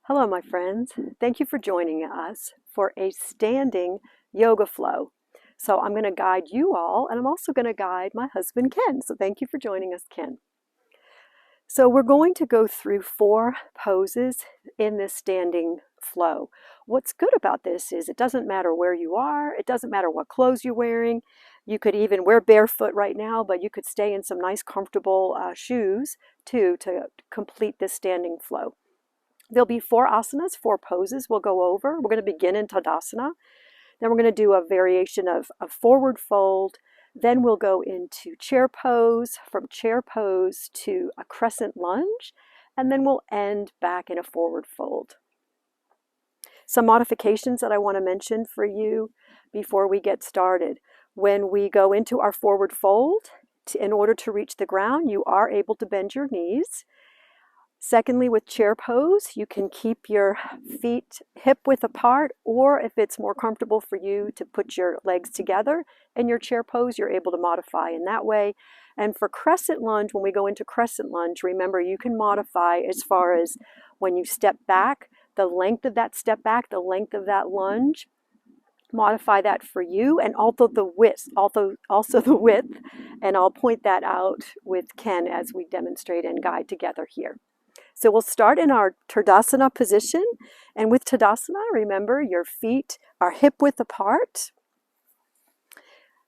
Hello, my friends. Thank you for joining us for a standing yoga flow. So I'm going to guide you all, and I'm also going to guide my husband, Ken. So thank you for joining us, Ken. So we're going to go through 4 poses in this standing flow. What's good about this is it doesn't matter where you are. It doesn't matter what clothes you're wearing. You could even wear barefoot right now, but you could stay in some nice comfortable shoes too to complete this standing flow. There'll be 4 asanas, 4 poses we'll go over. We're going to begin in Tadasana. Then we're going to do a variation of a forward fold. Then we'll go into chair pose, from chair pose to a crescent lunge, and then we'll end back in a forward fold. Some modifications that I want to mention for you before we get started. When we go into our forward fold, in order to reach the ground, you are able to bend your knees. Secondly, with chair pose, you can keep your feet hip width apart, or if it's more comfortable for you to put your legs together in your chair pose, you're able to modify in that way. And for crescent lunge, when we go into crescent lunge, remember you can modify as far as when you step back, the length of that step back, the length of that lunge, modify that for you, and also the width, and I'll point that out with Ken as we demonstrate and guide together here. So we'll start in our Tadasana position, and with Tadasana, remember your feet are hip width apart.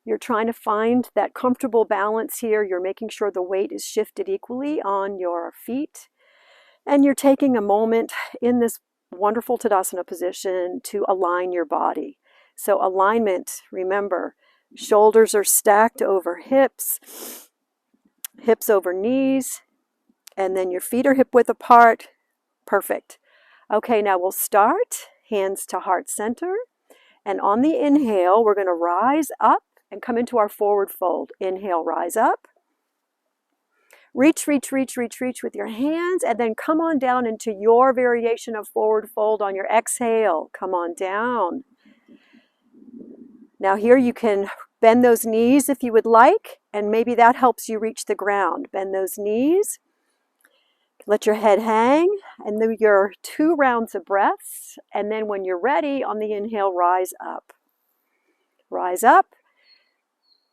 You're trying to find that comfortable balance here. You're making sure the weight is shifted equally on your feet, and you're taking a moment in this wonderful Tadasana position to align your body. So alignment, remember, shoulders are stacked over hips, hips over knees, and then your feet are hip width apart. Perfect. Okay, now we'll start hands to heart center. And on the inhale, we're going to rise up and come into our forward fold. Inhale, rise up. Reach, reach, reach, reach, reach with your hands, and then come on down into your variation of forward fold on your exhale. Come on down. Now here you can bend those knees if you would like, and maybe that helps you reach the ground. Bend those knees. Let your head hang, and do your 2 rounds of breaths, and then when you're ready, on the inhale, rise up. Rise up,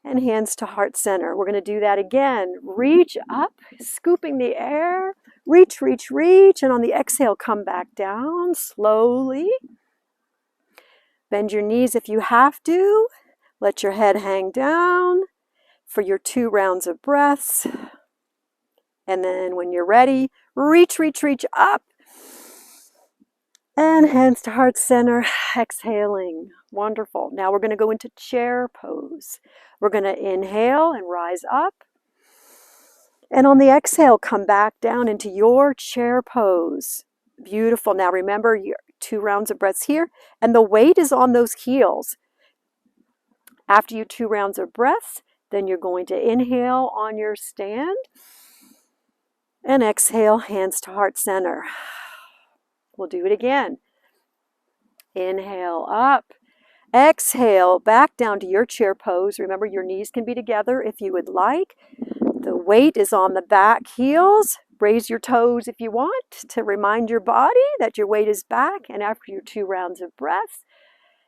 and hands to heart center. We're going to do that again. Reach up, scooping the air. Reach, reach, reach, and on the exhale, come back down slowly. Bend your knees if you have to. Let your head hang down for your 2 rounds of breaths. And then when you're ready, reach, reach, reach up. And hands to heart center, exhaling. Wonderful. Now we're going to go into chair pose. We're going to inhale and rise up. And on the exhale, come back down into your chair pose. Beautiful. Now remember your 2 rounds of breaths here. And the weight is on those heels. After your 2 rounds of breaths, then you're going to inhale on your stand. And exhale, hands to heart center. We'll do it again. Inhale up. Exhale, back down to your chair pose. Remember, your knees can be together if you would like. The weight is on the back heels. Raise your toes if you want to remind your body that your weight is back. And after your 2 rounds of breath,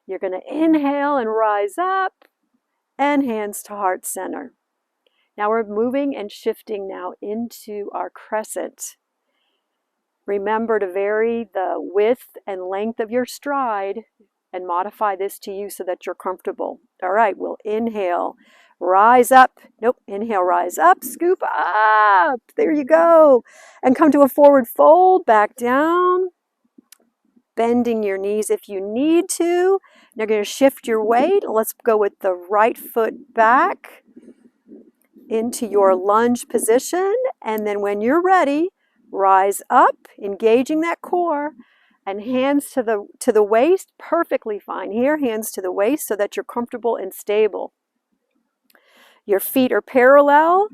you're going to inhale and rise up. And hands to heart center. Now we're moving and shifting now into our crescent. Remember to vary the width and length of your stride and modify this to you so that you're comfortable. All right, we'll inhale, rise up. Nope, inhale, rise up, scoop up. There you go. And come to a forward fold, back down. Bending your knees if you need to. You're going to shift your weight. Let's go with the right foot back into your lunge position, and then when you're ready, rise up, engaging that core, and hands to the waist. Perfectly fine here, hands to the waist so that you're comfortable and stable. Your feet are parallel.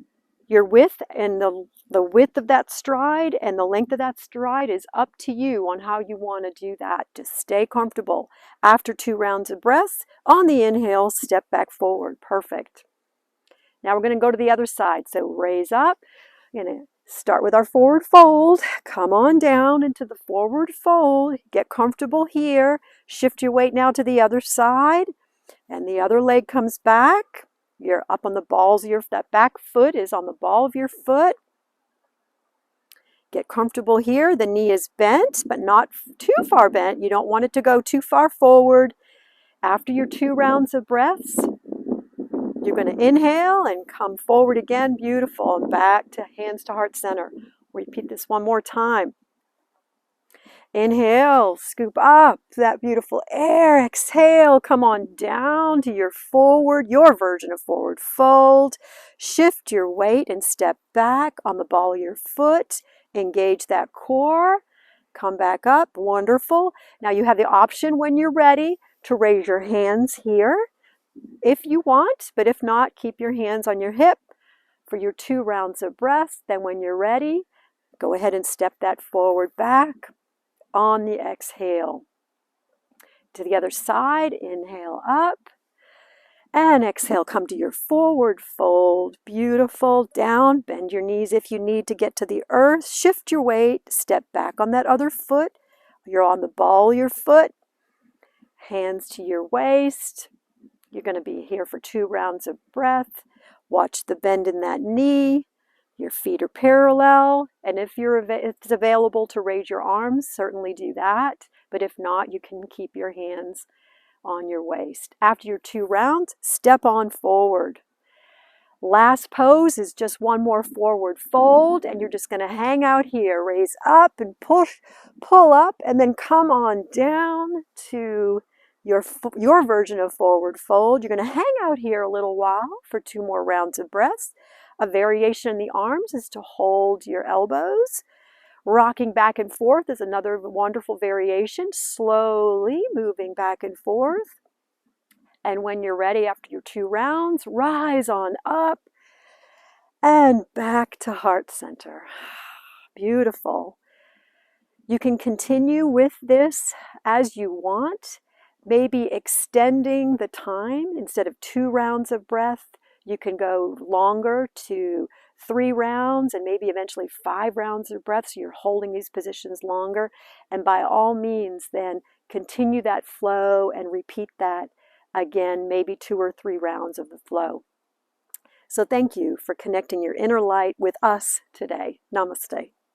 Your width and the width of that stride and the length of that stride is up to you on how you want to do that. Just stay comfortable. After 2 rounds of breaths, on the inhale, step back forward. Perfect. Now we're going to go to the other side. So raise up. You're going to Start with our forward fold. Come on down into the forward fold. Get comfortable here. Shift your weight now to the other side. And the other leg comes back. You're up on the balls of that back foot is on the ball of your foot. Get comfortable here. The knee is bent, but not too far bent. You don't want it to go too far forward. After your 2 rounds of breaths, you're going to inhale and come forward again. Beautiful. And back to hands to heart center. Repeat this one more time. Inhale, scoop up that beautiful air. Exhale, come on down to your version of forward fold. Shift your weight and step back on the ball of your foot. Engage that core. Come back up. Wonderful. Now you have the option when you're ready to raise your hands here if you want, but if not, keep your hands on your hip for your 2 rounds of breath. Then when you're ready, go ahead and step that forward back. On the exhale. To the other side, inhale up. And exhale, come to your forward fold. Beautiful. Down, bend your knees if you need to get to the earth. Shift your weight, step back on that other foot. You're on the ball of your foot. Hands to your waist. You're going to be here for 2 rounds of breath. Watch the bend in that knee. Your feet are parallel, and if it's available to raise your arms, certainly do that. But if not, you can keep your hands on your waist. After your 2 rounds, step on forward. Last pose is just one more forward fold, and you're just going to hang out here. Raise up and pull up, and then come on down to your version of forward fold. You're going to hang out here a little while for 2 more rounds of breaths. A variation in the arms is to hold your elbows. Rocking back and forth is another wonderful variation. Slowly moving back and forth. And when you're ready after your 2 rounds, rise on up and back to heart center. Beautiful. You can continue with this as you want, maybe extending the time. Instead of 2 rounds of breath, you can go longer to 3 rounds and maybe eventually 5 rounds of breath, so you're holding these positions longer. And by all means, then continue that flow and repeat that again, maybe 2 or 3 rounds of the flow. So thank you for connecting your inner light with us today. Namaste.